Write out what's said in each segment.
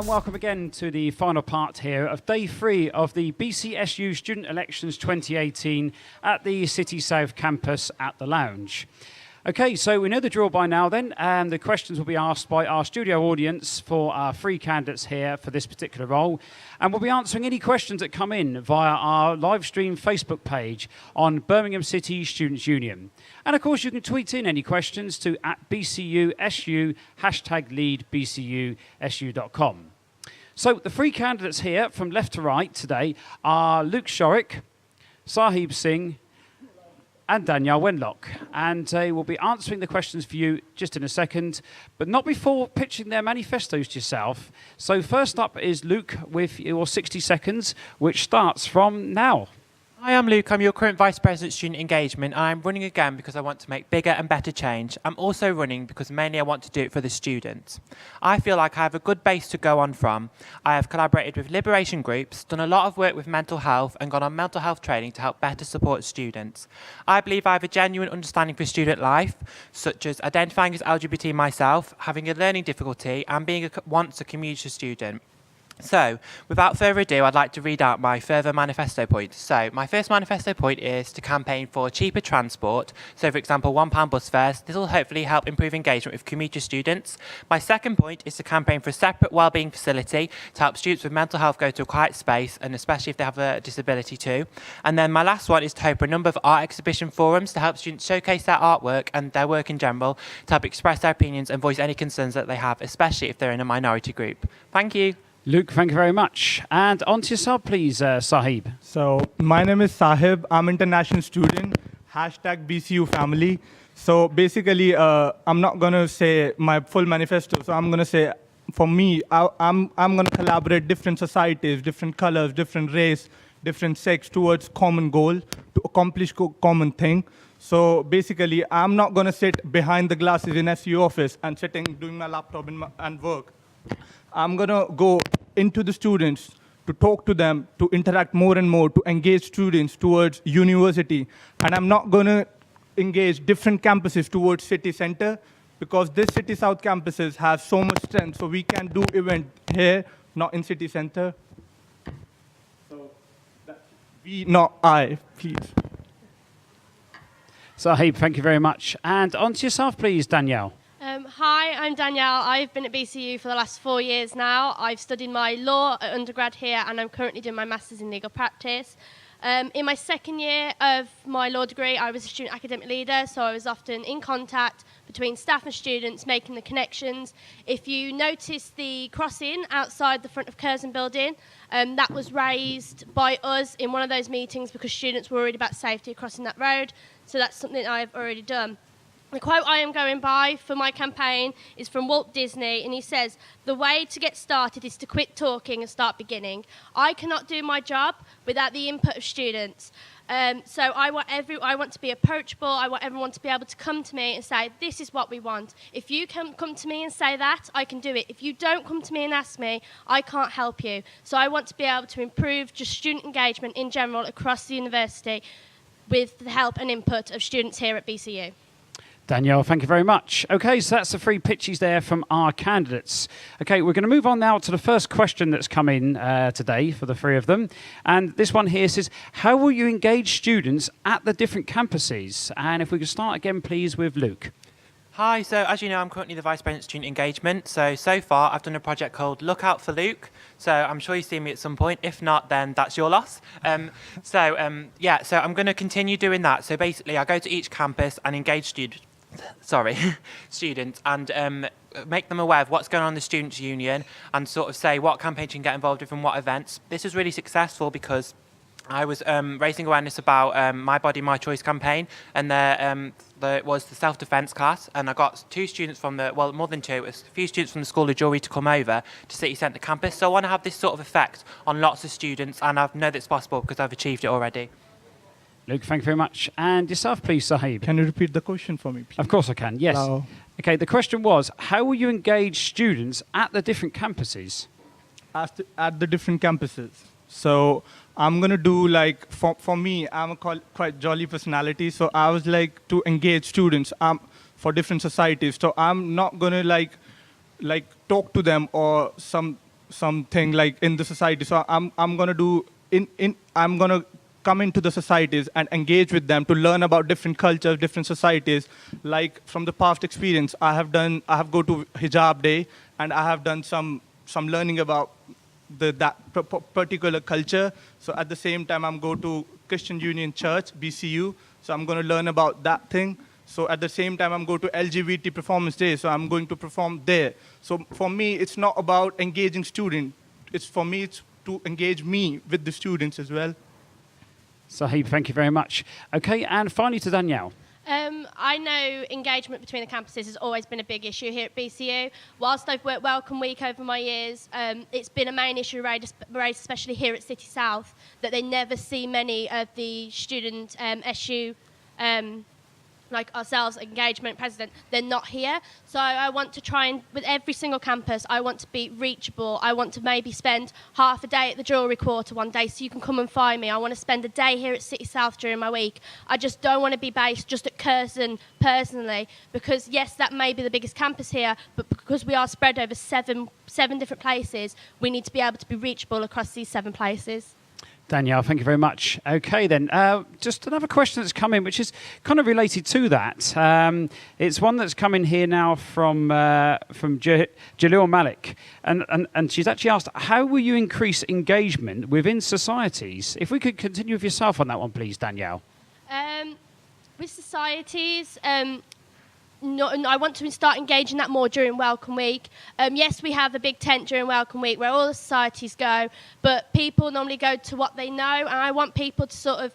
And welcome again to the final part here of day 3 of the BCSU Student Elections 2018 at the City South campus at the Lounge. Okay, so we know the drill by now then, and the questions will be asked by our studio audience for our 3 candidates here for this particular role. And we'll be answering any questions that come in via our live stream Facebook page on Birmingham City Students' Union. And of course, you can tweet in any questions to @BCUSU, #leadbcusu.com. So the 3 candidates here from left to right today are Luke Shorrock, Sahib Singh, and Danielle Wenlock, and they will be answering the questions for you just in a second, but not before pitching their manifestos to yourself. So first up is Luke with your 60 seconds, which starts from now. Hi, I'm Luke. I'm your current Vice President Student Engagement. I'm running again because I want to make bigger and better change. I'm also running because mainly I want to do it for the students. I feel like I have a good base to go on from. I have collaborated with liberation groups, done a lot of work with mental health and gone on mental health training to help better support students. I believe I have a genuine understanding for student life, such as identifying as LGBT myself, having a learning difficulty and being once a commuter student. So, without further ado, I'd like to read out my further manifesto points. So, my first manifesto point is to campaign for cheaper transport. So, for example, £1 bus fares. This will hopefully help improve engagement with commuter students. My second point is to campaign for a separate wellbeing facility to help students with mental health go to a quiet space, and especially if they have a disability too. And then my last one is to open a number of art exhibition forums to help students showcase their artwork and their work in general, to help express their opinions and voice any concerns that they have, especially if they're in a minority group. Thank you. Luke, thank you very much. And on to yourself, please, Sahib. So my name is Sahib. I'm international student, #BCU family. So basically, I'm not going to say my full manifesto. So I'm going to say, for me, I'm going to collaborate different societies, different colors, different race, different sex towards common goal to accomplish common thing. So basically, I'm not going to sit behind the glasses in SU office and sitting, doing my laptop and work. I'm going to go into the students to talk to them, to interact more and more, to engage students towards university. And I'm not going to engage different campuses towards city center, because this city south campuses have so much strength. So we can do event here, not in city center. So that's we, not I, please. Sahib, thank you very much. And on to yourself, please, Danielle. Hi, I'm Danielle. I've been at BCU for the last 4 years now. I've studied my law at undergrad here, and I'm currently doing my master's in legal practice. In my second year of my law degree, I was a student academic leader, so I was often in contact between staff and students, making the connections. If you notice the crossing outside the front of Curzon building, that was raised by us in one of those meetings because students were worried about safety crossing that road, so that's something I've already done. The quote I am going by for my campaign is from Walt Disney, and he says, "The way to get started is to quit talking and start beginning." I cannot do my job without the input of students. So I want to be approachable. I want everyone to be able to come to me and say, this is what we want. If you can come to me and say that, I can do it. If you don't come to me and ask me, I can't help you. So I want to be able to improve just student engagement in general across the university with the help and input of students here at BCU. Danielle, thank you very much. Okay, so that's the 3 pitches there from our candidates. Okay, we're going to move on now to the first question that's come in today for the 3 of them. And this one here says, how will you engage students at the different campuses? And if we could start again, please, with Luke. Hi, so as you know, I'm currently the Vice President Student Engagement. So far, I've done a project called Look Out for Luke. So I'm sure you've seen me at some point. If not, then that's your loss. So I'm going to continue doing that. So basically, I go to each campus and engage students and make them aware of what's going on in the Students' Union and sort of say what campaigns you can get involved with and what events. This was really successful because I was raising awareness about My Body, My Choice campaign, and there was the self-defence class, and I got 2 students from more than 2, a few students from the School of Jewellery to come over to City Centre campus. So I want to have this sort of effect on lots of students, and I know that it's possible because I've achieved it already. Luke, thank you very much. And yourself, please, Sahib. Can you repeat the question for me, please? Of course I can, yes. Hello. Okay, the question was, how will you engage students at the different campuses? At the different campuses. So I'm going to do, like, for me, I'm a quite jolly personality, so I was like to engage students for different societies. So I'm not going to like talk to them or something like in the society. So I'm gonna do I'm gonna come into the societies and engage with them to learn about different cultures, different societies. Like from the past experience, I have go to hijab day, and I have done some learning about that particular culture. So at the same time, I'm go to Christian Union Church, BCU. So I'm going to learn about that thing. So at the same time, I'm going to LGBT Performance Day. So I'm going to perform there. So for me, it's not about engaging students. It's to engage me with the students as well. Sahib, thank you very much. Okay, and finally to Danielle. I know engagement between the campuses has always been a big issue here at BCU. Whilst I've worked Welcome Week over my years, it's been a main issue raised especially here at City South, that they never see many of the student SU like ourselves, engagement president, they're not here. So I want to try and, with every single campus, I want to be reachable. I want to maybe spend half a day at the Jewellery Quarter one day so you can come and find me. I want to spend a day here at City South during my week. I just don't want to be based just at Curzon personally, because yes, that may be the biggest campus here, but because we are spread over seven different places, we need to be able to be reachable across these 7 places. Danielle, thank you very much. Okay, then, just another question that's come in, which is kind of related to that. It's one that's come in here now from Jalil Malik, and she's actually asked, how will you increase engagement within societies? If we could continue with yourself on that one, please, Danielle. With societies, I want to start engaging that more during Welcome Week. Yes, we have a big tent during Welcome Week where all the societies go, but people normally go to what they know, and I want people to sort of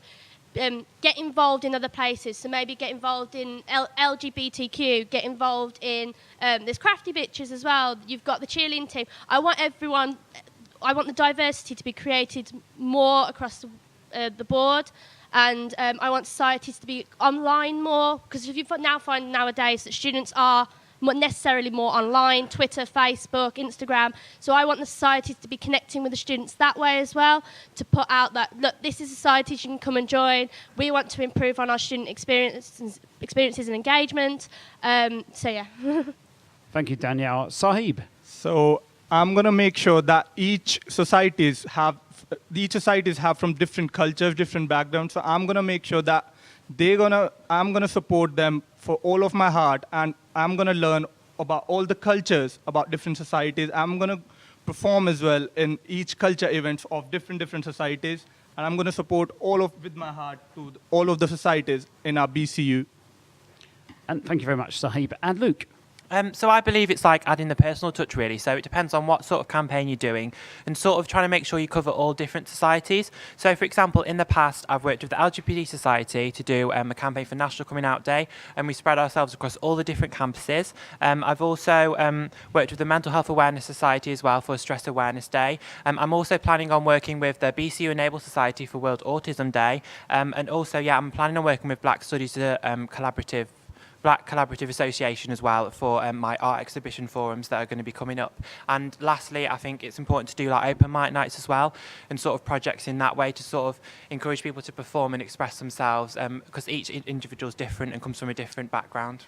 get involved in other places. So maybe get involved in LGBTQ, get involved in, there's crafty bitches as well. You've got the cheerleading team. I want the diversity to be created more across the board. And I want societies to be online more, because if you now find nowadays that students are necessarily more online, Twitter, Facebook, Instagram. So I want the societies to be connecting with the students that way as well, to put out that, look, this is societies you can come and join. We want to improve on our student experiences and engagement. So yeah. Thank you, Danielle. Sahib. So I'm going to make sure that each societies have from different cultures, different backgrounds. So I'm gonna make sure that I'm gonna support them for all of my heart, and I'm gonna learn about all the cultures, about different societies. I'm gonna perform as well in each culture events of different societies, and I'm gonna support with my heart to all of the societies in our BCU. And thank you very much, Sahib. And Luke. So I believe it's like adding the personal touch, really. So it depends on what sort of campaign you're doing and sort of trying to make sure you cover all different societies. So, for example, in the past, I've worked with the LGBT Society to do a campaign for National Coming Out Day, and we spread ourselves across all the different campuses. I've also worked with the Mental Health Awareness Society as well for Stress Awareness Day. I'm also planning on working with the BCU Enable Society for World Autism Day. And also, I'm planning on working with Black Studies Black Collaborative Association as well for my art exhibition forums that are going to be coming up. And lastly, I think it's important to do like open mic nights as well, and sort of projects in that way to sort of encourage people to perform and express themselves, because each individual is different and comes from a different background.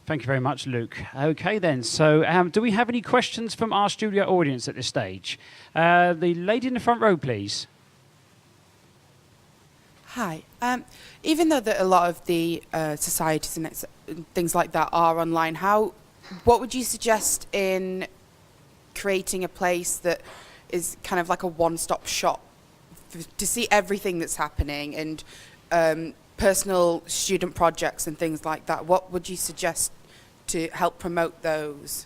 Thank you very much, Luke. Okay, then. So do we have any questions from our studio audience at this stage? The lady in the front row, please. Hi. Even though that a lot of the societies and things like that are online, what would you suggest in creating a place that is kind of like a one-stop shop to see everything that's happening, and personal student projects and things like that? What would you suggest to help promote those?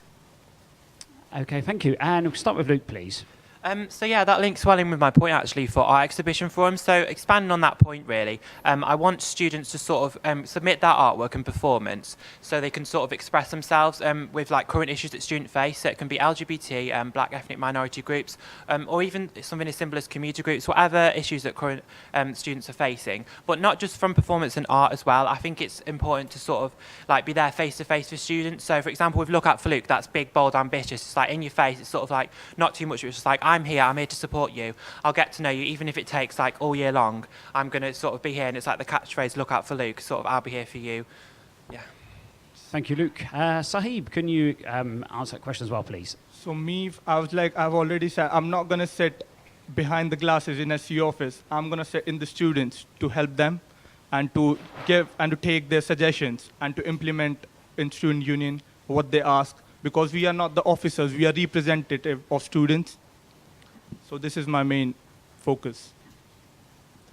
Okay, thank you. And we'll start with Luke, please. That links well in with my point actually for our exhibition forum. So expanding on that point really, I want students to sort of submit their artwork and performance so they can sort of express themselves with like current issues that students face. So it can be LGBT, Black ethnic minority groups, or even something as simple as commuter groups, whatever issues that current students are facing. But not just from performance and art as well. I think it's important to sort of like be there face to face with students. So for example, with Look Out for Luke, that's big, bold, ambitious. It's like in your face. It's sort of like not too much. It's just like, I'm here to support you. I'll get to know you, even if it takes like all year long. I'm going to sort of be here, and it's like the catchphrase, look out for Luke, sort of I'll be here for you. Yeah. Thank you, Luke. Sahib, can you answer that question as well, please? So me, I was like, I've already said, I'm not going to sit behind the glasses in a SU office. I'm going to sit in the students to help them and to give and to take their suggestions and to implement in student union what they ask, because we are not the officers, we are representative of students. So this is my main focus.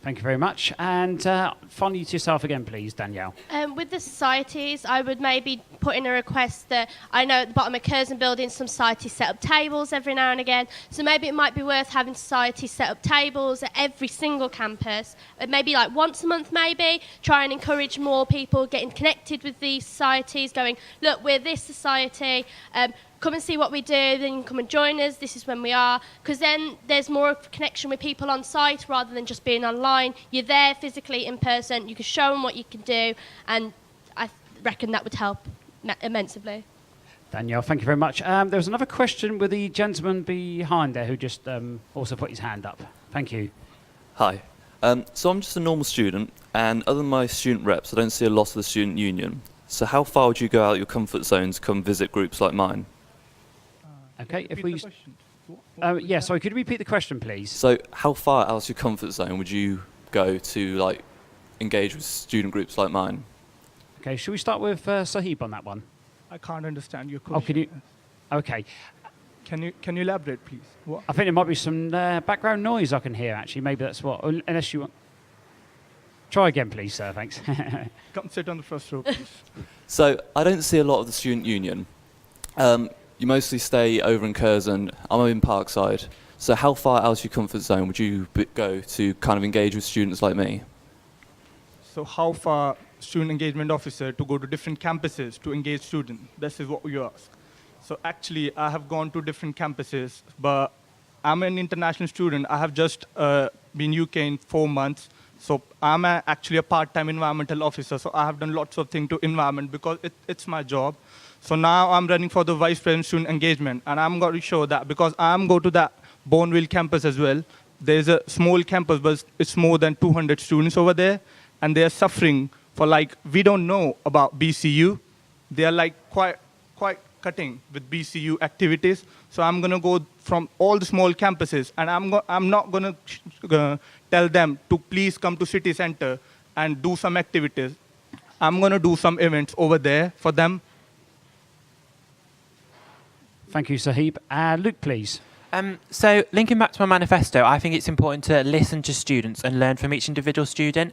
Thank you very much. And finally to yourself again, please, Danielle. With the societies, I would maybe put in a request that I know at the bottom of Curzon building, some societies set up tables every now and again. So maybe it might be worth having societies set up tables at every single campus, maybe like once a month maybe, try and encourage more people getting connected with these societies, going, look, we're this society, come and see what we do, then you can come and join us, this is when we are, because then there's more of a connection with people on site rather than just being online. You're there physically in person, you can show them what you can do, and I reckon that would help immensely. Danielle, thank you very much. There was another question with the gentleman behind there who just also put his hand up. Thank you. Hi. So I'm just a normal student, and other than my student reps, I don't see a lot of the student union. So how far would you go out your comfort zone to come visit groups like mine? Okay, if we... yeah, sorry, could you repeat the question, please? So how far out of your comfort zone would you go to like engage with student groups like mine? Okay, should we start with Sahib on that one? I can't understand your question. Oh, can you... Okay. Can you elaborate, please? What? I think there might be some background noise I can hear, actually. Maybe that's what... Unless you want... Try again, please, sir. Thanks. Come sit on the first row, please. So I don't see a lot of the student union. You mostly stay over in Curzon. I'm in Parkside. So how far out of your comfort zone would you go to kind of engage with students like me? So how far student engagement officer to go to different campuses to engage students? This is what you ask. So actually, I have gone to different campuses, but I'm an international student. I have just been UK in 4 months. So I'm actually a part-time environmental officer. So I have done lots of things to environment because it's my job. So now I'm running for the vice president student engagement, and I'm going to show that because I'm going to that Bourneville campus as well. There's a small campus, but it's more than 200 students over there, and they're suffering for like, we don't know about BCU. They are like quite cutting with BCU activities. So I'm going to go from all the small campuses, and I'm not going to tell them to please come to city center and do some activities. I'm going to do some events over there for them. Thank you, Sahib. Luke, please. So linking back to my manifesto, I think it's important to listen to students and learn from each individual student,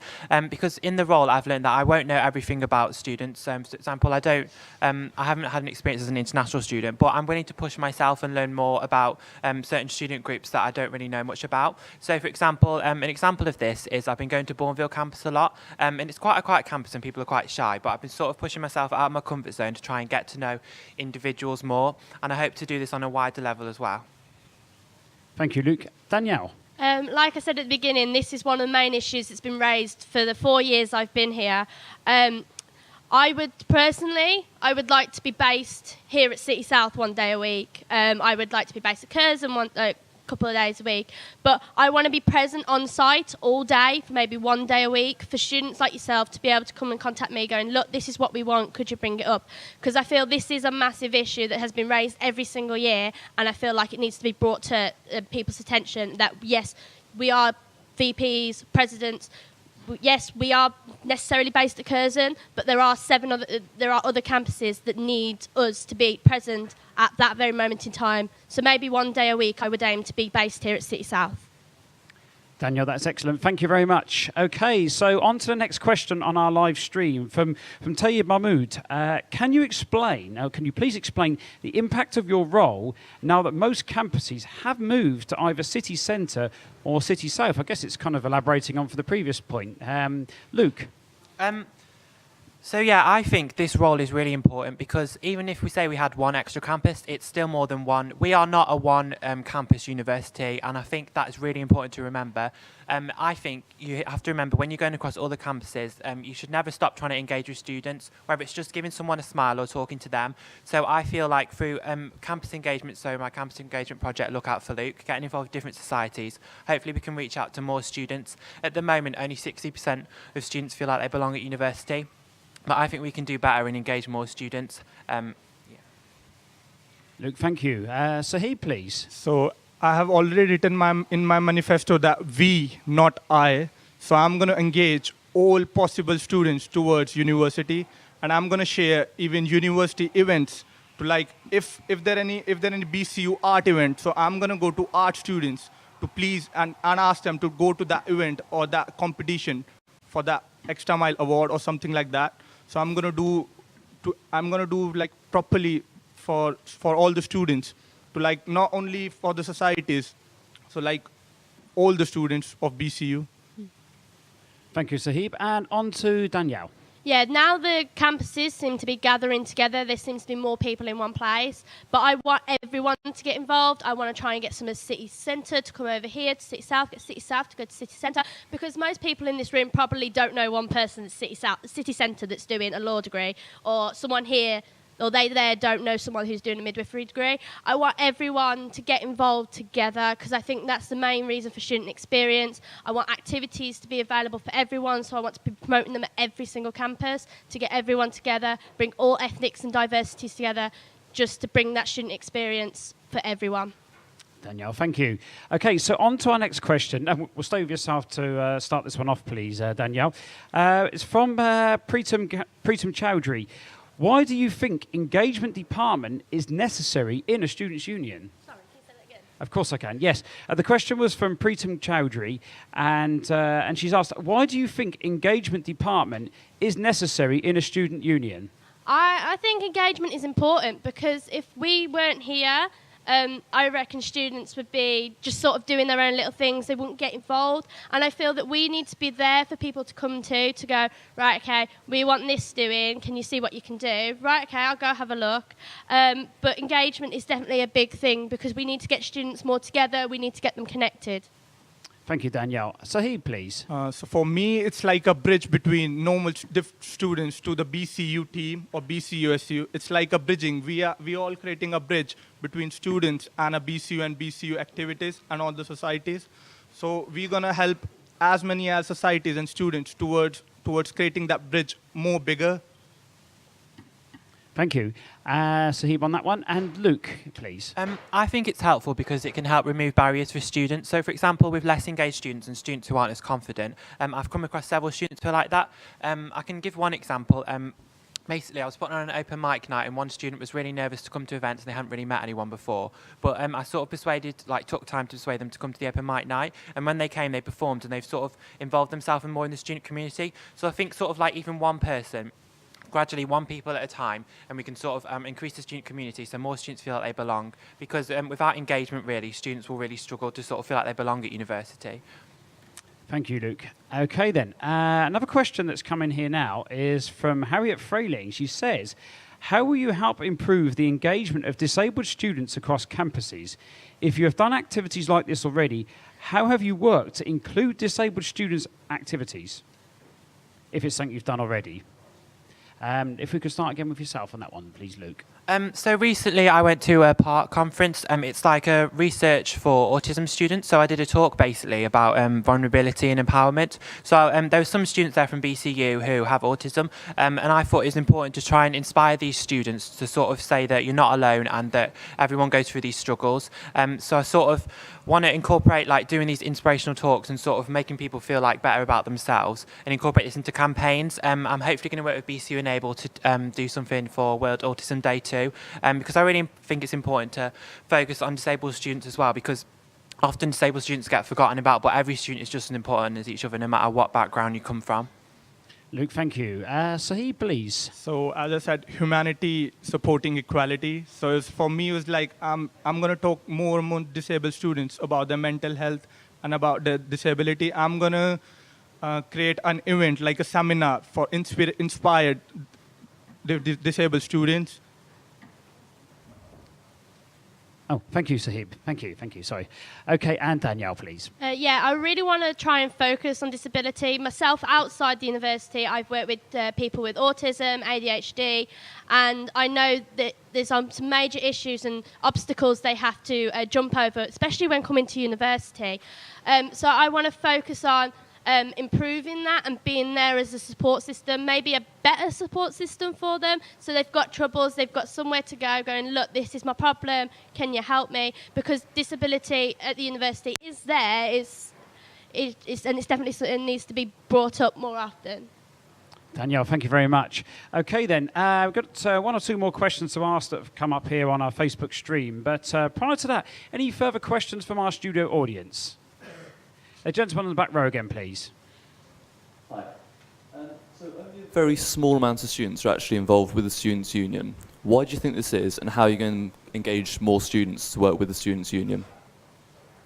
because in the role I've learned that I won't know everything about students. For example, I haven't had an experience as an international student, but I'm willing to push myself and learn more about certain student groups that I don't really know much about. So for example, an example of this is I've been going to Bourneville campus a lot, and it's quite a quiet campus and people are quite shy, but I've been sort of pushing myself out of my comfort zone to try and get to know individuals more, and I hope to do this on a wider level as well. Thank you, Luke. Danielle. Like I said at the beginning, this is one of the main issues that's been raised for the 4 years I've been here. I would like to be based here at City South 1 day a week. I would like to be based at Curzon a couple of days a week. But I want to be present on site all day, for maybe 1 day a week, for students like yourself to be able to come and contact me going, look, this is what we want, could you bring it up? Because I feel this is a massive issue that has been raised every single year, and I feel like it needs to be brought to people's attention that, yes, we are VPs, presidents, yes, we are necessarily based at Curzon, but there are other campuses that need us to be present at that very moment in time. So maybe 1 day a week I would aim to be based here at City South. Danielle, that's excellent. Thank you very much. Okay, so on to the next question on our live stream from Tayyib Mahmood. Can you please explain the impact of your role now that most campuses have moved to either city centre or city south? I guess it's kind of elaborating on for the previous point. Luke? So yeah, I think this role is really important because even if we say we had one extra campus, it's still more than one. We are not a one campus university, and I think that is really important to remember. I think you have to remember when you're going across all the campuses, you should never stop trying to engage with students, whether it's just giving someone a smile or talking to them. So I feel like through campus engagement, so my campus engagement project, Look Out for Luke, getting involved with different societies, hopefully we can reach out to more students. At the moment, only 60% of students feel like they belong at university. but I think we can do better and engage more students. Luke, thank you. Sahib, please. So I have already written in my manifesto that we, not I. So I'm going to engage all possible students towards university, and I'm going to share even university events to, like, if there any BCU art event. So I'm going to go to art students to please and ask them to go to that event or that competition for that extra mile award or something like that. So I'm going to do like properly for all the students, to, like, not only for the societies, so like all the students of BCU. Thank you, Sahib. And on to Danielle. Yeah, now the campuses seem to be gathering together. There seems to be more people in one place. But I want everyone to get involved. I want to try and get some of the city centre to come over here to City South, get City South to go to City Centre. Because most people in this room probably don't know one person at City Centre that's doing a law degree, or someone here, or they there don't know someone who's doing a midwifery degree. I want everyone to get involved together, because I think that's the main reason for student experience. I want activities to be available for everyone, so I want to be promoting them at every single campus to get everyone together, bring all ethnics and diversities together, just to bring that student experience for everyone. Danielle, thank you. Okay, so on to our next question. We'll stay with yourself to start this one off, please, Danielle. It's from Preetam Chowdhury. Why do you think engagement department is necessary in a students' union? Sorry, can you say that again? Of course I can, yes. The question was from Preetam Chowdhury, and she's asked, why do you think engagement department is necessary in a student union? I think engagement is important, because if we weren't here, I reckon students would be just sort of doing their own little things. They wouldn't get involved. And I feel that we need to be there for people to come to go, right, okay, we want this doing. Can you see what you can do? Right, okay, I'll go have a look. But engagement is definitely a big thing, because we need to get students more together. We need to get them connected. Thank you, Danielle. Sahib, please. So for me, it's like a bridge between normal students to the BCU team or BCUSU. It's like a bridging. We all creating a bridge between students and a BCU and BCU activities and all the societies. So we're gonna help as many as societies and students towards creating that bridge more bigger. Thank you. Sahib on that one. And Luke, please. I think it's helpful because it can help remove barriers for students. So, for example, with less engaged students and students who aren't as confident, I've come across several students who are like that. I can give one example. Basically, I was putting on an open mic night, and one student was really nervous to come to events, and they hadn't really met anyone before. But I sort of took time to persuade them to come to the open mic night. And when they came, they performed, and they've sort of involved themselves more in the student community. So I think sort of like even one person, gradually one people at a time, and we can sort of increase the student community so more students feel like they belong, because without engagement really students will really struggle to sort of feel like they belong at university. Thank you, Luke. Okay then, another question that's come in here now is from Harriet Frayling. She says, how will you help improve the engagement of disabled students across campuses? If you have done activities like this already, how have you worked to include disabled students' activities? If it's something you've done already. If we could start again with yourself on that one, please, Luke. So recently I went to a PARC conference. It's like a research for autism students. So I did a talk basically about vulnerability and empowerment. So there were some students there from BCU who have autism, and I thought it was important to try and inspire these students to sort of say that you're not alone and that everyone goes through these struggles. So I sort of want to incorporate like doing these inspirational talks and sort of making people feel like better about themselves and incorporate this into campaigns. I'm hopefully going to work with BCU Enable to do something for World Autism Day too, because I really think it's important to focus on disabled students as well, because often disabled students get forgotten about, but every student is just as important as each other no matter what background you come from. Luke, thank you. Sahib, please. So as I said, humanity supporting equality. So for me, it was like I'm going to talk more and more disabled students about their mental health and about their disability. I'm going to create an event, like a seminar for inspired disabled students. Oh, thank you, Sahib. Thank you. Sorry. Okay, and Danielle, please. Yeah, I really want to try and focus on disability. Myself, outside the university, I've worked with people with autism, ADHD, and I know that there's some major issues and obstacles they have to jump over, especially when coming to university. So I want to focus on improving that and being there as a support system, maybe a better support system for them. So they've got troubles, they've got somewhere to go, going, look, this is my problem, can you help me? Because disability at the university is there, and it's definitely something that needs to be brought up more often. Danielle, thank you very much. Okay, then, we've got one or two more questions to ask that have come up here on our Facebook stream. But prior to that, any further questions from our studio audience? A gentleman in the back row again, please. Hi. So only a very small amount of students are actually involved with the Students' Union. Why do you think this is, and how are you going to engage more students to work with the Students' Union?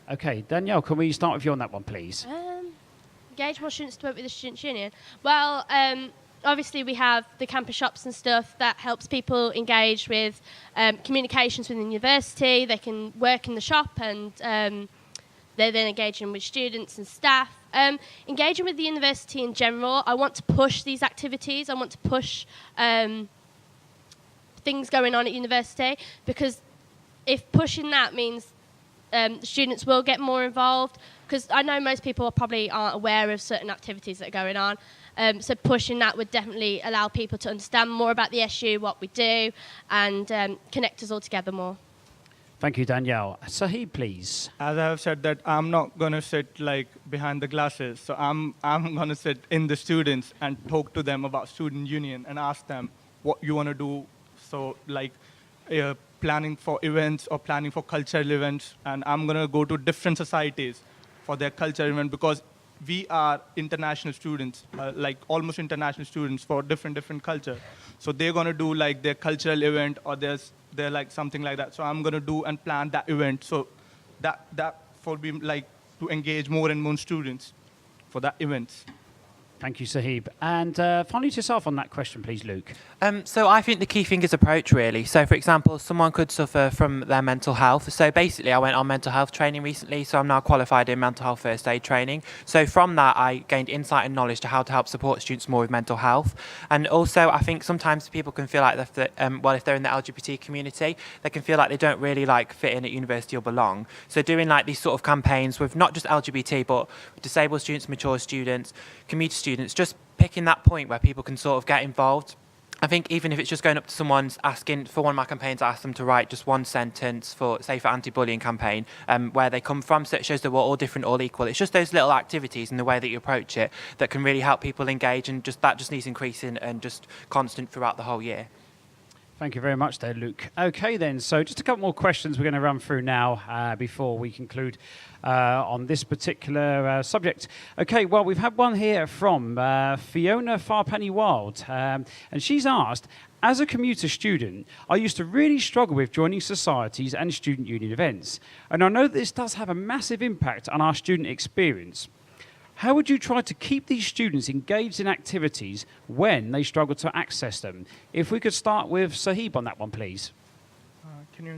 Okay, Danielle, can we start with you on that one, please? Engage more students to work with the Students' Union. Well, obviously we have the campus shops and stuff that helps people engage with communications within the university. They can work in the shop and they're then engaging with students and staff. Engaging with the university in general, I want to push these activities. I want to push things going on at university, because if pushing that means the students will get more involved, because I know most people probably aren't aware of certain activities that are going on. So pushing that would definitely allow people to understand more about the SU, what we do, and connect us all together more. Thank you, Danielle. Sahib, please. As I have said that I'm not going to sit like behind the glasses. So I'm going to sit in the students and talk to them about student union and ask them what you want to do. So like planning for events or planning for cultural events. And I'm going to go to different societies for their cultural event, because we are international students, like almost international students for different culture. So they're going to do like their cultural event, or they're like something like that. So I'm going to do and plan that event. So that for me, like to engage more and more students for that event. Thank you, Sahib. And finally to yourself on that question, please, Luke. So I think the key thing is approach, really. So, for example, someone could suffer from their mental health. So basically, I went on mental health training recently, so I'm now qualified in mental health first aid training. So from that, I gained insight and knowledge to how to help support students more with mental health. And also, I think sometimes people can feel like if they're in the LGBT community, they can feel like they don't really like fit in at university or belong. So doing like these sort of campaigns with not just LGBT, but disabled students, mature students, commuter students, just picking that point where people can sort of get involved. I think even if it's just going up to someone asking, for one of my campaigns, I asked them to write just one sentence for, say, for anti-bullying campaign, where they come from, so it shows that we're all different, all equal. It's just those little activities and the way that you approach it that can really help people engage, and that just needs increasing and just constant throughout the whole year. Thank you very much there, Luke. Okay, then, so just a couple more questions we're going to run through now before we conclude on this particular subject. Okay, well, we've had one here from Fiona Farpenny-Wild, and she's asked, as a commuter student, I used to really struggle with joining societies and student union events, and I know that this does have a massive impact on our student experience. How would you try to keep these students engaged in activities when they struggle to access them? If we could start with Sahib on that one, please. Can you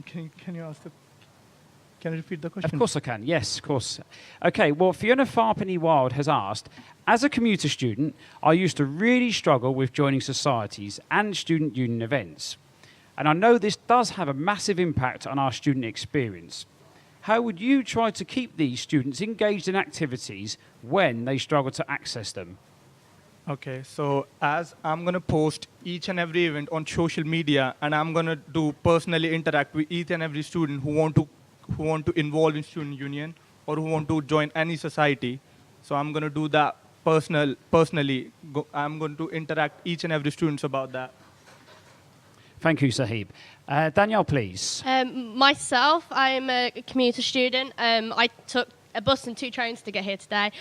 repeat the question? Of course I can. Yes, of course. Okay, well, Fiona Farpenny-Wild has asked, as a commuter student, I used to really struggle with joining societies and student union events. And I know this does have a massive impact on our student experience. How would you try to keep these students engaged in activities when they struggle to access them? Okay, so as I'm going to post each and every event on social media, and I'm going to personally interact with each and every student who want to involve in student union or who want to join any society. So I'm going to do that personally. I'm going to interact each and every student about that. Thank you, Sahib. Danielle, please. Myself, I'm a commuter student. I took a bus and 2 trains to get here today.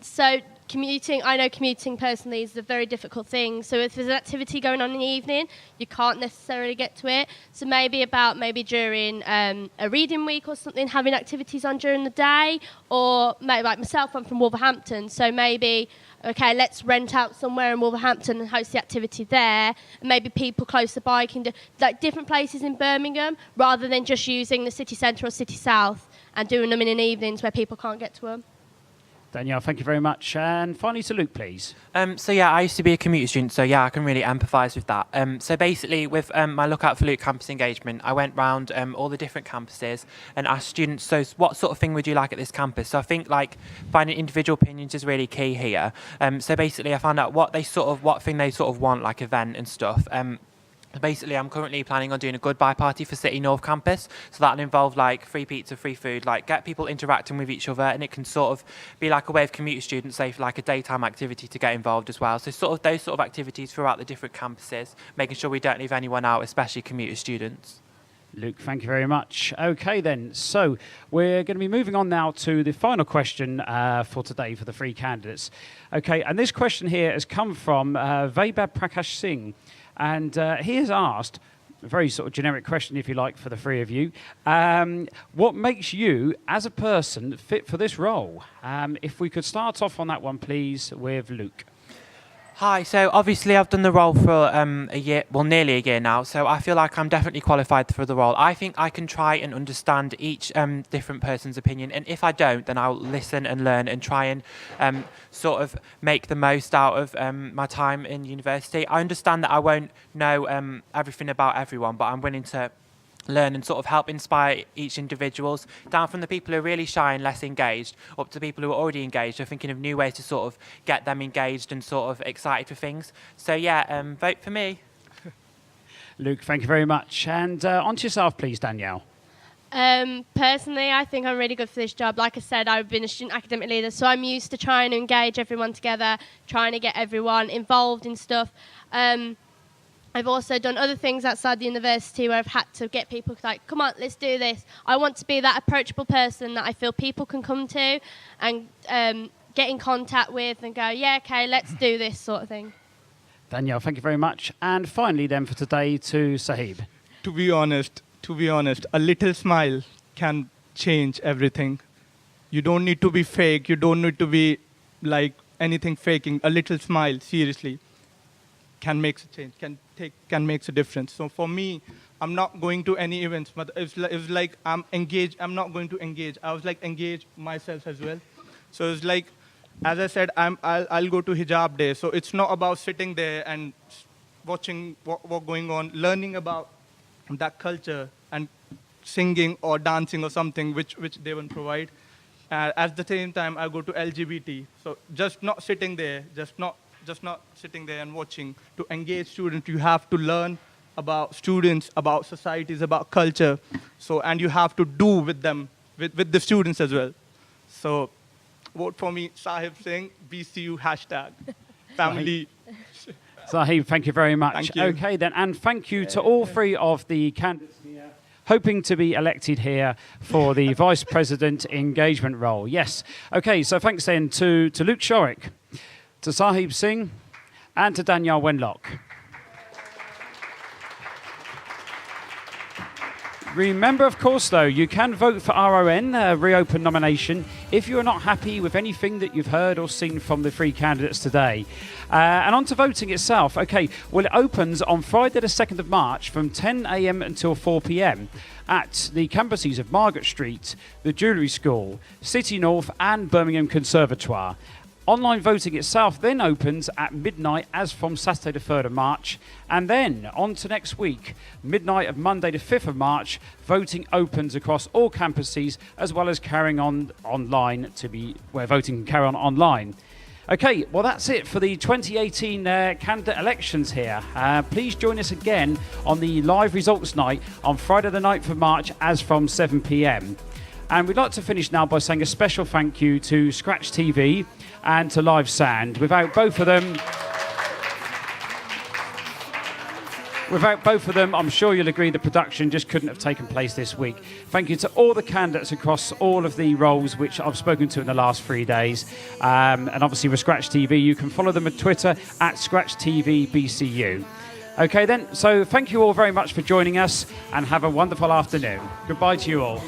So commuting, I know commuting personally is a very difficult thing. So if there's an activity going on in the evening, you can't necessarily get to it. So maybe during a reading week or something, having activities on during the day, or maybe like myself, I'm from Wolverhampton, so maybe, okay, let's rent out somewhere in Wolverhampton and host the activity there. And maybe people closer by can do like different places in Birmingham, rather than just using the city centre or city south and doing them in the evenings where people can't get to them. Danielle, thank you very much. And finally to Luke, please. So yeah, I used to be a commuter student, so yeah, I can really empathise with that. So basically, with my Lookout for Luke campus engagement, I went round all the different campuses and asked students, so what sort of thing would you like at this campus? So I think like finding individual opinions is really key here. So basically, I found out what thing they sort of want, like event and stuff. Basically, I'm currently planning on doing a goodbye party for City North campus. So that'll involve like free pizza, free food, like get people interacting with each other, and it can sort of be like a way of commuter students, say for like a daytime activity to get involved as well. So sort of those sort of activities throughout the different campuses, making sure we don't leave anyone out, especially commuter students. Luke, thank you very much. Okay then, so we're going to be moving on now to the final question for today for the three candidates. Okay, and this question here has come from Vaibhav Prakash Singh. And he has asked, a very sort of generic question, if you like, for the three of you. What makes you, as a person, fit for this role? If we could start off on that one, please, with Luke. Hi, so obviously I've done the role for a year, well, nearly a year now, so I feel like I'm definitely qualified for the role. I think I can try and understand each different person's opinion, and if I don't, then I'll listen and learn and try and sort of make the most out of my time in university. I understand that I won't know everything about everyone, but I'm willing to learn and sort of help inspire each individuals, down from the people who are really shy and less engaged up to people who are already engaged, are thinking of new ways to sort of get them engaged and sort of excited for things. So yeah, vote for me. Luke, thank you very much. And on to yourself, please, Danielle. Personally, I think I'm really good for this job. Like I said, I've been a student academic leader, so I'm used to trying to engage everyone together, trying to get everyone involved in stuff. I've also done other things outside the university where I've had to get people like, come on, let's do this. I want to be that approachable person that I feel people can come to and get in contact with and go, yeah, okay, let's do this sort of thing. Danielle, thank you very much. And finally then for today to Sahib. To be honest, a little smile can change everything. You don't need to be fake. You don't need to be like anything faking. A little smile, seriously, can make a change, can make a difference. So for me, I'm not going to any events, but it was like I'm engaged. I'm not going to engage. I was like engage myself as well. So it's like, as I said, I'll go to hijab day. So it's not about sitting there and watching what going on, learning about that culture and singing or dancing or something which they won't provide. At the same time, I go to LGBT. So just not sitting there, just not sitting there and watching. To engage students, you have to learn about students, about societies, about culture. So, and you have to do with them, with the students as well. So, vote for me, Sahib Singh, BCU #, family. Sahib, thank you very much. Thank you. Okay then, and thank you to all three of the candidates here, hoping to be elected here for the Vice President engagement role. Yes. Okay, so thanks then to Luke Shorik, to Sahib Singh, and to Danielle Wenlock. Remember, of course, though, you can vote for RON, reopen nomination, if you're not happy with anything that you've heard or seen from the three candidates today. And on to voting itself. Okay, well, it opens on Friday the 2nd of March from 10 a.m. until 4 p.m. at the campuses of Margaret Street, the Jewellery School, City North and Birmingham Conservatoire. Online voting itself then opens at midnight as from Saturday the 3rd of March. And then on to next week, midnight of Monday the 5th of March, voting opens across all campuses as well as carrying on online where voting can carry on online. Okay, well that's it for the 2018 candidate elections here. Please join us again on the live results night on Friday the 9th of March as from 7 p.m. And we'd like to finish now by saying a special thank you to Scratch TV and to Live Sand. Without both of them, I'm sure you'll agree the production just couldn't have taken place this week. Thank you to all the candidates across all of the roles which I've spoken to in the last 3 days. And obviously with Scratch TV, you can follow them on Twitter at Scratch TV BCU. Okay then, so thank you all very much for joining us and have a wonderful afternoon. Goodbye to you all.